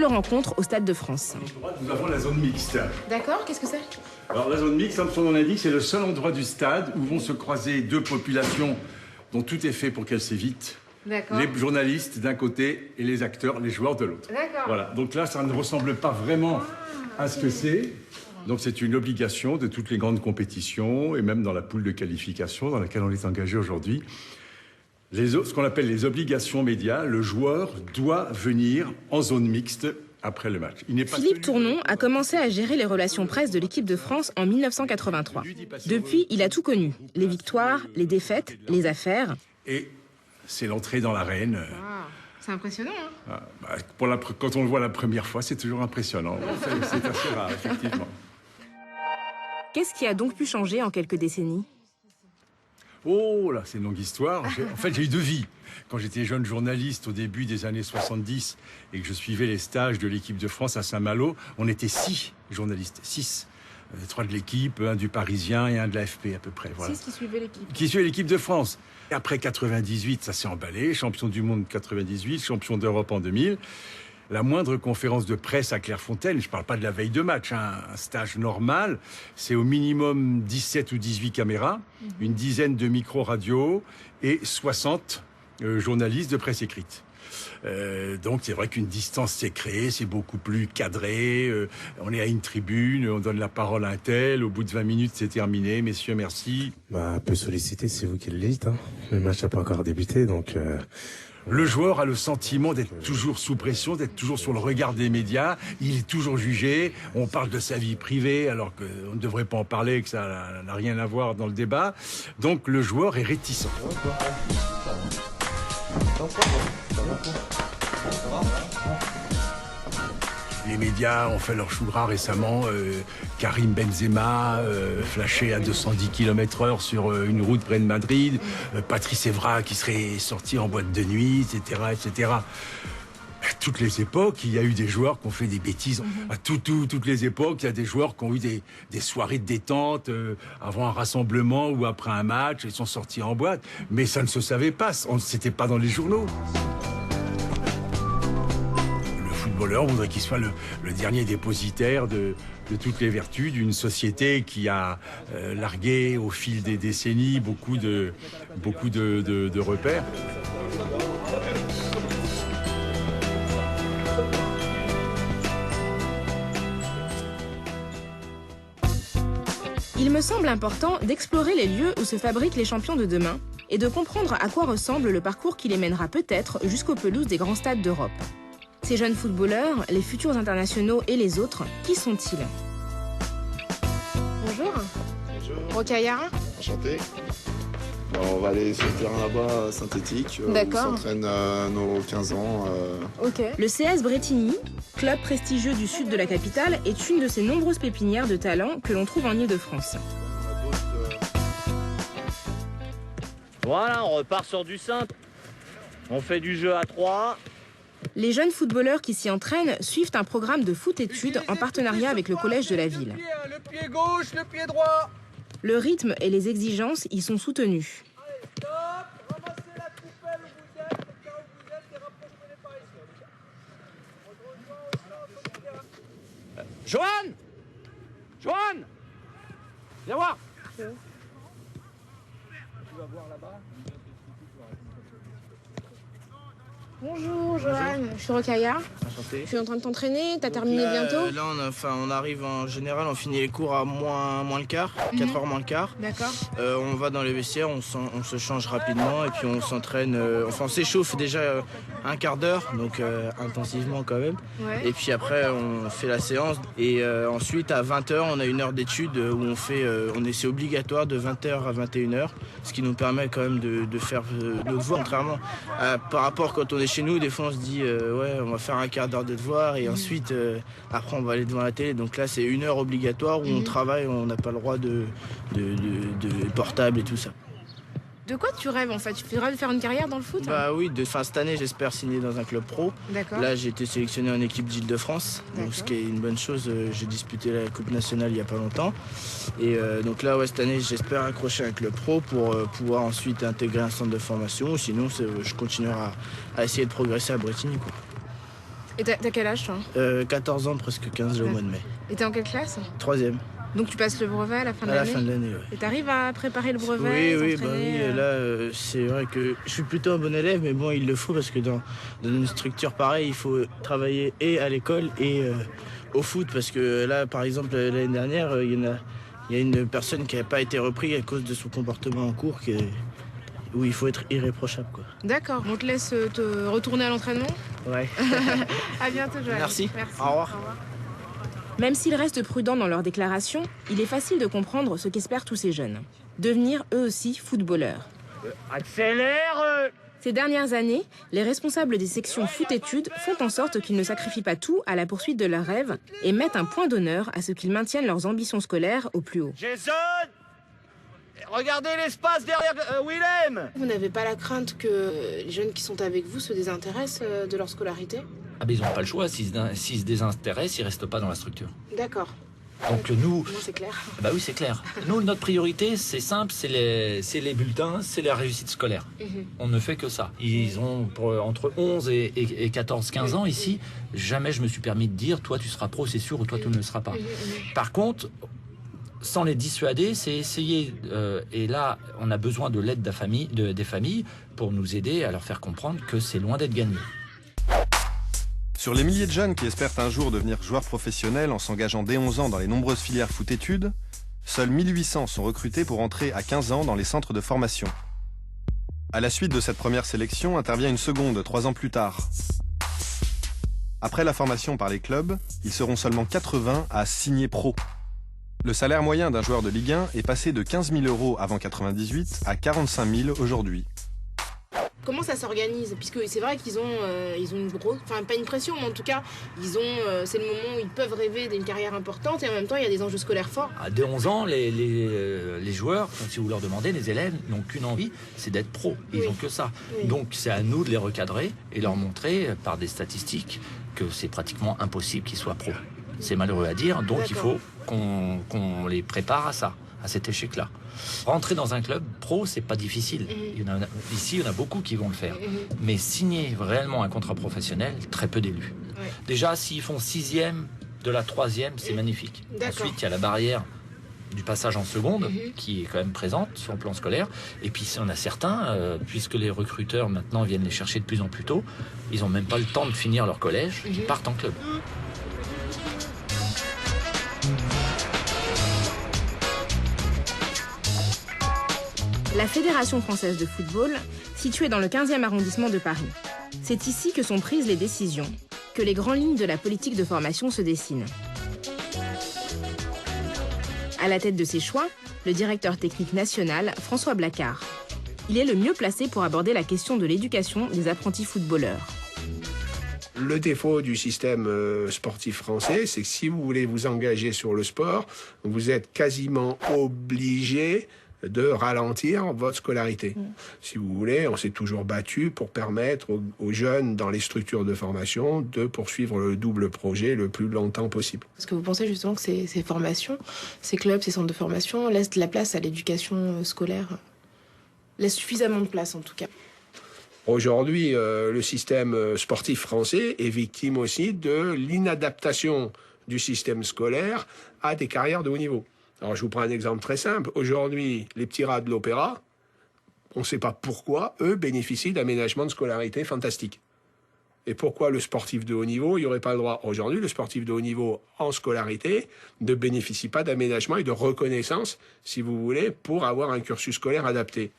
Le rencontre au Stade de France. Nous avons la zone mixte. D'accord, qu'est-ce que c'est? Alors la zone mixte, comme son nom l'indique, c'est le seul endroit du stade où vont se croiser deux populations dont tout est fait pour qu'elles s'évitent. D'accord. Les journalistes d'un côté et les acteurs, les joueurs de l'autre. D'accord. Voilà. Donc là, ça ne ressemble pas vraiment à ce que c'est. Donc c'est une obligation de toutes les grandes compétitions et même dans la poule de qualification dans laquelle on est engagé aujourd'hui. Ce qu'on appelle les obligations médias, le joueur doit venir en zone mixte après le match. Philippe Tournon a commencé à gérer les relations presse de l'équipe de France en 1983. Depuis, il a tout connu. Les victoires, les défaites, les affaires. Et c'est l'entrée dans l'arène. Wow. C'est impressionnant, hein? Quand on le voit la première fois, c'est toujours impressionnant. C'est assez rare, effectivement. Qu'est-ce qui a donc pu changer en quelques décennies? Oh là, c'est une longue histoire. En fait, j'ai eu deux vies. Quand j'étais jeune journaliste au début des années 70 et que je suivais les stages de l'équipe de France à Saint-Malo, on était 6 journalistes, 6. 3 de l'équipe, 1 du Parisien et 1 de l'AFP à peu près. Voilà. 6 qui suivaient l'équipe. Qui suivaient l'équipe de France. Et après 98, ça s'est emballé. Champion du monde 98, champion d'Europe en 2000. La moindre conférence de presse à Clairefontaine, je ne parle pas de la veille de match, hein, un stage normal, c'est au minimum 17 ou 18 caméras, une dizaine de micro-radios et 60 journalistes de presse écrite. Donc c'est vrai qu'une distance s'est créée, c'est beaucoup plus cadré, on est à une tribune, on donne la parole à un tel, au bout de 20 minutes c'est terminé, messieurs merci. Un peu sollicité, c'est vous qui le dites, hein. Le match n'a pas encore débuté, donc... Le joueur a le sentiment d'être toujours sous pression, d'être toujours sur le regard des médias. Il est toujours jugé. On parle de sa vie privée alors qu'on ne devrait pas en parler, que ça n'a rien à voir dans le débat. Donc le joueur est réticent. Les médias ont fait leur chou gras récemment. Karim Benzema, flashé à 210 km/h sur une route près de Madrid. Patrice Evra qui serait sorti en boîte de nuit, etc., etc. À toutes les époques, il y a eu des joueurs qui ont fait des bêtises. À toutes les époques, il y a des joueurs qui ont eu des soirées de détente avant un rassemblement ou après un match. Ils sont sortis en boîte. Mais ça ne se savait pas. C'était pas dans les journaux. On voudrait qu'il soit le dernier dépositaire de toutes les vertus d'une société qui a largué au fil des décennies beaucoup de repères. Il me semble important d'explorer les lieux où se fabriquent les champions de demain et de comprendre à quoi ressemble le parcours qui les mènera peut-être jusqu'aux pelouses des grands stades d'Europe. Ces jeunes footballeurs, les futurs internationaux et les autres, qui sont-ils? Bonjour. Bonjour. Rokhaya. Enchanté. On va aller sur le terrain là-bas synthétique. D'accord. On s'entraîne à nos 15 ans. Ok. Le CS Bretigny, club prestigieux du sud de la capitale, est une de ces nombreuses pépinières de talents que l'on trouve en Île-de-France. Voilà, on repart sur du simple. On fait du jeu à 3. Les jeunes footballeurs qui s'y entraînent suivent un programme de foot-études en partenariat avec le collège de la ville. Le pied gauche, le pied droit. Le rythme et les exigences y sont soutenus. Allez, stop. Ramassez la coupelle où vous êtes, le carré où vous êtes et rapprochez-les par ici. Johan, Johan, viens voir. Tu vas voir là-bas. Bonjour Johan, je suis Rokhaya. Enchanté. Tu es en train de t'entraîner, t'as terminé bientôt? Là, on arrive en général, on finit les cours à moins le quart, 4 heures moins le quart. D'accord. On va dans les vestiaires, on se change rapidement et puis on s'entraîne, on s'échauffe déjà un quart d'heure, donc intensivement quand même. Ouais. Et puis après, on fait la séance et ensuite à 20h, on a une heure d'études où c'est obligatoire de 20h à 21h, ce qui nous permet quand même de faire nos devoirs, contrairement par rapport quand on est chez nous, des fois on se dit ouais, on va faire un quart d'heure de devoirs et ensuite après on va aller devant la télé. Donc là c'est une heure obligatoire où on travaille, on n'a pas le droit de portable et tout ça. De quoi tu rêves en fait? Tu rêves de faire une carrière dans le foot? Bah oui, cette année j'espère signer dans un club pro. D'accord. Là j'ai été sélectionné en équipe d'Île-de-France, donc ce qui est une bonne chose. J'ai disputé la Coupe nationale il n'y a pas longtemps. Et donc là cette année j'espère accrocher un club pro pour pouvoir ensuite intégrer un centre de formation. Sinon je continuerai à essayer de progresser à Bretigny, quoi. Et t'as quel âge, toi? 14 ans, presque 15 au mois de mai. Et t'es en quelle classe? 3e. Donc tu passes le brevet à la fin de À l'année? la fin de l'année, oui. Et t'arrives à préparer le brevet? Oui, t'entraîner, là, c'est vrai que je suis plutôt un bon élève, mais bon, il le faut parce que dans une structure pareille, il faut travailler et à l'école et au foot. Parce que là, par exemple, l'année dernière, il y a une personne qui n'a pas été reprise à cause de son comportement en cours où il faut être irréprochable, quoi. D'accord. On te laisse te retourner à l'entraînement? Ouais. À bientôt, Joël. Merci. Au revoir. Même s'ils restent prudents dans leurs déclarations, il est facile de comprendre ce qu'espèrent tous ces jeunes. Devenir eux aussi footballeurs. Accélère. Ces dernières années, les responsables des sections foot-études font en sorte qu'ils ne sacrifient pas tout à la poursuite de leurs rêves et mettent un point d'honneur à ce qu'ils maintiennent leurs ambitions scolaires au plus haut. Jason, regardez l'espace derrière Willem. Vous n'avez pas la crainte que les jeunes qui sont avec vous se désintéressent de leur scolarité? Ah ben ils n'ont pas le choix, s'ils se désintéressent, ils restent pas dans la structure. D'accord. Donc nous... Moi, c'est clair. Bah oui, c'est clair. Nous, notre priorité, c'est simple, c'est les bulletins, c'est la réussite scolaire. On ne fait que ça. Ils ont entre 11 et 14-15 ans ici. Jamais je me suis permis de dire, toi tu seras pro, c'est sûr, ou toi tu ne le seras pas. Par contre, sans les dissuader, c'est essayer, et là on a besoin de l'aide des familles pour nous aider à leur faire comprendre que c'est loin d'être gagné. Sur les milliers de jeunes qui espèrent un jour devenir joueurs professionnels en s'engageant dès 11 ans dans les nombreuses filières foot-études, seuls 1800 sont recrutés pour entrer à 15 ans dans les centres de formation. À la suite de cette première sélection intervient une seconde 3 ans plus tard. Après la formation par les clubs, ils seront seulement 80 à signer pro. Le salaire moyen d'un joueur de Ligue 1 est passé de 15 000 € avant 98 à 45 000 aujourd'hui. Comment ça s'organise? Puisque c'est vrai qu'ils ont une grosse, enfin pas une pression, mais en tout cas, c'est le moment où ils peuvent rêver d'une carrière importante et en même temps il y a des enjeux scolaires forts. Dès 11 ans, les joueurs, si vous leur demandez, les élèves n'ont qu'une envie, c'est d'être pro. Ils n'ont que ça. Oui. Donc c'est à nous de les recadrer et leur montrer par des statistiques que c'est pratiquement impossible qu'ils soient pro. C'est malheureux à dire, donc il faut qu'on les prépare à ça, à cet échec-là. Rentrer dans un club pro, c'est pas difficile. Ici, il y en a beaucoup qui vont le faire. Mais signer réellement un contrat professionnel, très peu d'élus. Déjà, s'ils font 6e de la 3e, c'est magnifique. Ensuite, il y a la barrière du passage en seconde, qui est quand même présente sur le plan scolaire. Et puis, on a certains, puisque les recruteurs maintenant viennent les chercher de plus en plus tôt, ils n'ont même pas le temps de finir leur collège, ils partent en club. La Fédération française de football, située dans le 15e arrondissement de Paris. C'est ici que sont prises les décisions, que les grandes lignes de la politique de formation se dessinent. À la tête de ces choix, le directeur technique national, François Blacquart. Il est le mieux placé pour aborder la question de l'éducation des apprentis footballeurs. Le défaut du système sportif français, c'est que si vous voulez vous engager sur le sport, vous êtes quasiment obligé de ralentir votre scolarité. Si vous voulez, on s'est toujours battu pour permettre aux jeunes dans les structures de formation de poursuivre le double projet le plus longtemps possible. Est-ce que vous pensez justement que ces formations, ces clubs, ces centres de formation laissent de la place à l'éducation scolaire? Laissent suffisamment de place en tout cas? Aujourd'hui, le système sportif français est victime aussi de l'inadaptation du système scolaire à des carrières de haut niveau. Alors, je vous prends un exemple très simple. Aujourd'hui, les petits rats de l'opéra, on ne sait pas pourquoi, eux, bénéficient d'aménagements de scolarité fantastiques. Et pourquoi le sportif de haut niveau, il n'y aurait pas le droit? Aujourd'hui, le sportif de haut niveau en scolarité ne bénéficie pas d'aménagement et de reconnaissance, si vous voulez, pour avoir un cursus scolaire adapté.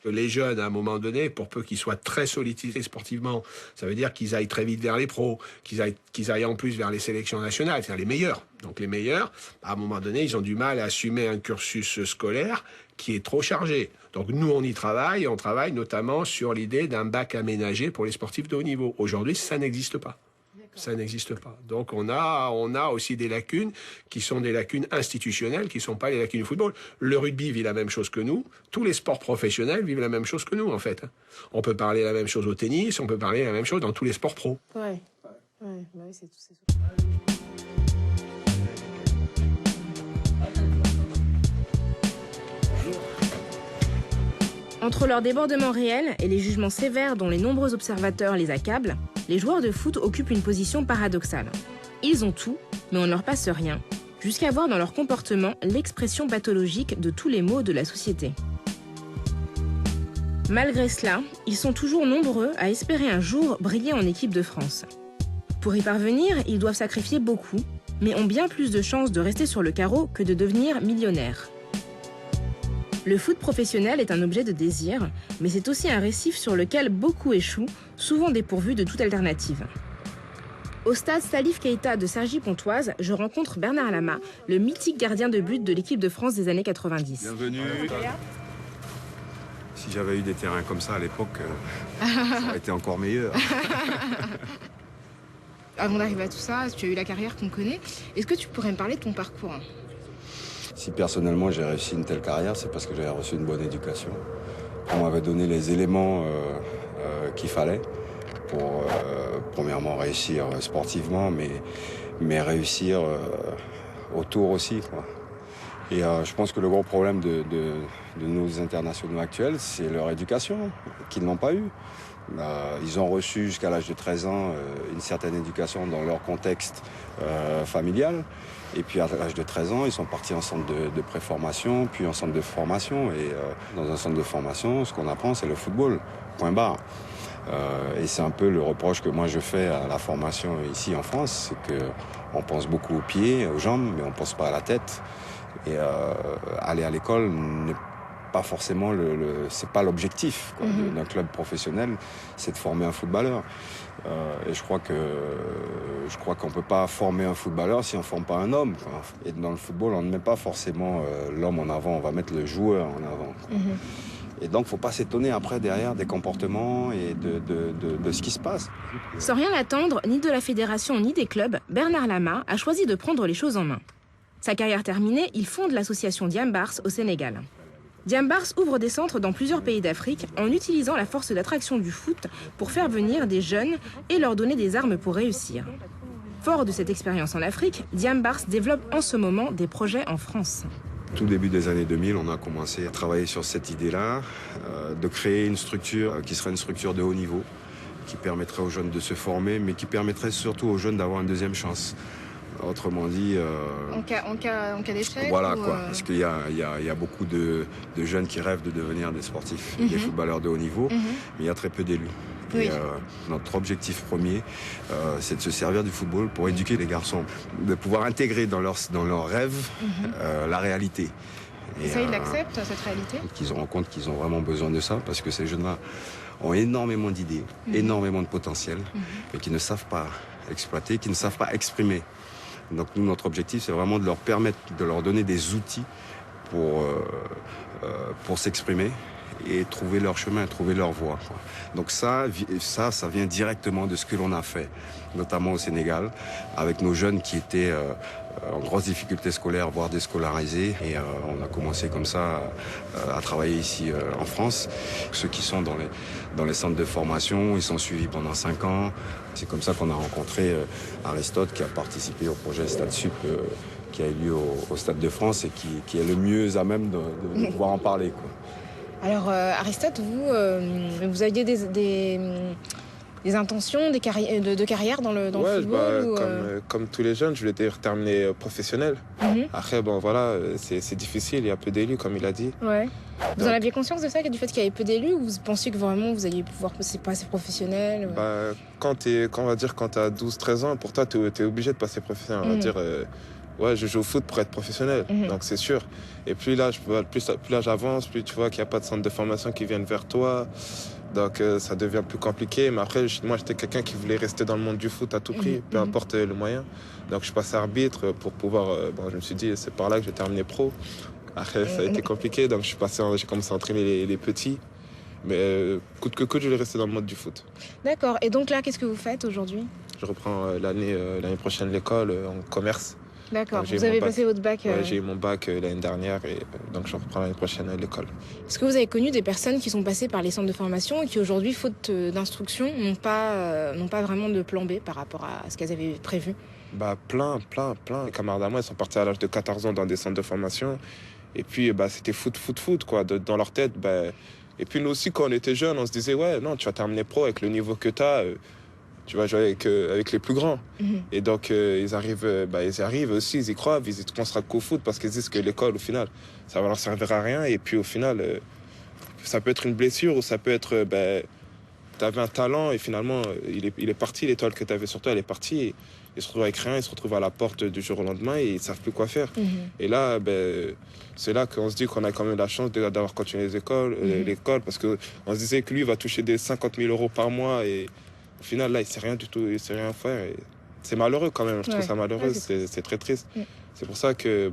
Les jeunes, à un moment donné, pour peu qu'ils soient très sollicités sportivement, ça veut dire qu'ils aillent très vite vers les pros, qu'ils aillent en plus vers les sélections nationales, c'est-à-dire les meilleurs. Donc les meilleurs, à un moment donné, ils ont du mal à assumer un cursus scolaire qui est trop chargé. Donc nous, on y travaille, on travaille notamment sur l'idée d'un bac aménagé pour les sportifs de haut niveau. Aujourd'hui, ça n'existe pas. Ça n'existe pas. Donc on a aussi des lacunes qui sont des lacunes institutionnelles, qui ne sont pas les lacunes du football. Le rugby vit la même chose que nous. Tous les sports professionnels vivent la même chose que nous, en fait. On peut parler la même chose au tennis, on peut parler la même chose dans tous les sports pro. Ouais, c'est tout. Entre leurs débordements réels et les jugements sévères dont les nombreux observateurs les accablent, les joueurs de foot occupent une position paradoxale. Ils ont tout, mais on ne leur passe rien, jusqu'à voir dans leur comportement l'expression pathologique de tous les maux de la société. Malgré cela, ils sont toujours nombreux à espérer un jour briller en équipe de France. Pour y parvenir, ils doivent sacrifier beaucoup, mais ont bien plus de chances de rester sur le carreau que de devenir millionnaires. Le foot professionnel est un objet de désir, mais c'est aussi un récif sur lequel beaucoup échouent, souvent dépourvus de toute alternative. Au stade Salif Keita de Cergy-Pontoise, je rencontre Bernard Lama, le mythique gardien de but de l'équipe de France des années 90. Bienvenue. Si j'avais eu des terrains comme ça à l'époque, ça aurait été encore meilleur. Avant d'arriver à tout ça, tu as eu la carrière qu'on connaît. Est-ce que tu pourrais me parler de ton parcours ? Si personnellement j'ai réussi une telle carrière, c'est parce que j'avais reçu une bonne éducation. On m'avait donné les éléments qu'il fallait pour, premièrement, réussir sportivement, mais réussir autour aussi, quoi. Et je pense que le gros problème de nos internationaux actuels, c'est leur éducation, qu'ils n'ont pas eue. Ils ont reçu jusqu'à l'âge de 13 ans une certaine éducation dans leur contexte familial. Et puis à l'âge de 13 ans, ils sont partis en centre de préformation, puis en centre de formation. Et dans un centre de formation, ce qu'on apprend, c'est le football, point barre. Et c'est un peu le reproche que moi je fais à la formation ici en France, c'est qu'on pense beaucoup aux pieds, aux jambes, mais on ne pense pas à la tête. Et aller à l'école n'est pas forcément c'est pas l'objectif d'un club professionnel, c'est de former un footballeur. Et je crois qu'on peut pas former un footballeur si on forme pas un homme, quoi. Et dans le football, on ne met pas forcément l'homme en avant, on va mettre le joueur en avant, quoi. Et donc, faut pas s'étonner après derrière des comportements et de ce qui se passe. Sans rien attendre, ni de la fédération ni des clubs, Bernard Lama a choisi de prendre les choses en main. Sa carrière terminée, il fonde l'association Diambars au Sénégal. Diambars ouvre des centres dans plusieurs pays d'Afrique en utilisant la force d'attraction du foot pour faire venir des jeunes et leur donner des armes pour réussir. Fort de cette expérience en Afrique, Diambars développe en ce moment des projets en France. Tout début des années 2000, on a commencé à travailler sur cette idée-là, de créer une structure qui serait une structure de haut niveau, qui permettrait aux jeunes de se former, mais qui permettrait surtout aux jeunes d'avoir une deuxième chance. Autrement dit... En cas d'échec voilà, quoi. Parce qu'il y a beaucoup de jeunes qui rêvent de devenir des sportifs, des footballeurs de haut niveau, mais il y a très peu d'élus. Oui. Et notre objectif premier, c'est de se servir du football pour éduquer les garçons, de pouvoir intégrer dans leurs rêves la réalité. Et ça, ils l'acceptent, cette réalité ? Qu'ils se rendent compte qu'ils ont vraiment besoin de ça, parce que ces jeunes-là ont énormément d'idées, énormément de potentiel, mais qui ne savent pas exploiter, qui ne savent pas exprimer. Donc nous, notre objectif, c'est vraiment de leur permettre, de leur donner des outils pour s'exprimer et trouver leur chemin, trouver leur voie, quoi. Donc ça vient directement de ce que l'on a fait, notamment au Sénégal, avec nos jeunes qui étaient en grosse difficulté scolaire, voire déscolarisés. Et on a commencé comme ça à travailler ici en France. Ceux qui sont dans les centres de formation, ils sont suivis pendant 5 ans. C'est comme ça qu'on a rencontré Aristote, qui a participé au projet Stade Sup, qui a eu lieu au Stade de France et qui est le mieux à même de pouvoir en parler, quoi. Alors Aristote, vous aviez des intentions de carrière dans le football comme tous les jeunes, je voulais terminer professionnel. Après, bon voilà, c'est difficile, il y a peu d'élus, comme il a dit. Ouais. Vous en aviez conscience de ça, du fait qu'il y avait peu d'élus, ou vous pensiez que vraiment vous alliez pouvoir passer professionnel? Quand tu as 12-13 ans, pour toi, tu es obligé de passer professionnel. On va dire, ouais, je joue au foot pour être professionnel, donc c'est sûr. Et plus l'âge avance, plus tu vois qu'il n'y a pas de centre de formation qui viennent vers toi. Donc ça devient plus compliqué. Mais après, moi, j'étais quelqu'un qui voulait rester dans le monde du foot à tout prix, peu importe le moyen. Donc je passais arbitre pour pouvoir... je me suis dit, c'est par là que j'ai terminé pro. Après, ça a été compliqué, donc j'ai commencé à entraîner les petits. Mais coûte que coûte, je vais rester dans le mode du foot. D'accord. Et donc là, qu'est-ce que vous faites aujourd'hui? Je reprends l'année prochaine l'école en commerce. D'accord, vous avez passé votre bac Ouais, j'ai eu mon bac l'année dernière et donc je reprends l'année prochaine à l'école. Est-ce que vous avez connu des personnes qui sont passées par les centres de formation et qui aujourd'hui, faute d'instruction, n'ont pas vraiment de plan B par rapport à ce qu'elles avaient prévu? Plein. Les camarades à moi, ils sont partis à l'âge de 14 ans dans des centres de formation. Et puis, c'était foot, quoi. Dans leur tête, Et puis nous aussi, quand on était jeunes, on se disait, ouais, non, tu vas terminer pro avec le niveau que tu as, tu vas jouer avec les plus grands. Et donc, ils arrivent aussi, ils y croient, ils ne pensent qu'au foot parce qu'ils disent que l'école, au final, ça va leur servir à rien. Et puis au final, ça peut être une blessure ou ça peut être, tu avais un talent et finalement, il est parti, l'étoile que tu avais sur toi, elle est partie. Et ils se retrouvent avec rien, ils se retrouvent à la porte du jour au lendemain et ils ne savent plus quoi faire. Et là, c'est là qu'on se dit qu'on a quand même la chance d'avoir continué l'école parce qu'on se disait que lui, il va toucher des 50 000 euros par mois et au final, là, il ne sait rien du tout, il ne sait rien faire. Et c'est malheureux quand même, je trouve ça malheureux, c'est très triste. C'est pour ça que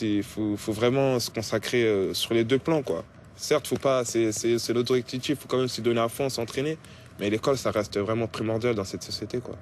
il faut vraiment se consacrer sur les deux plans, quoi. Certes, faut pas, c'est notre objectif, il faut quand même s'y donner à fond, s'entraîner, mais l'école, ça reste vraiment primordial dans cette société, quoi.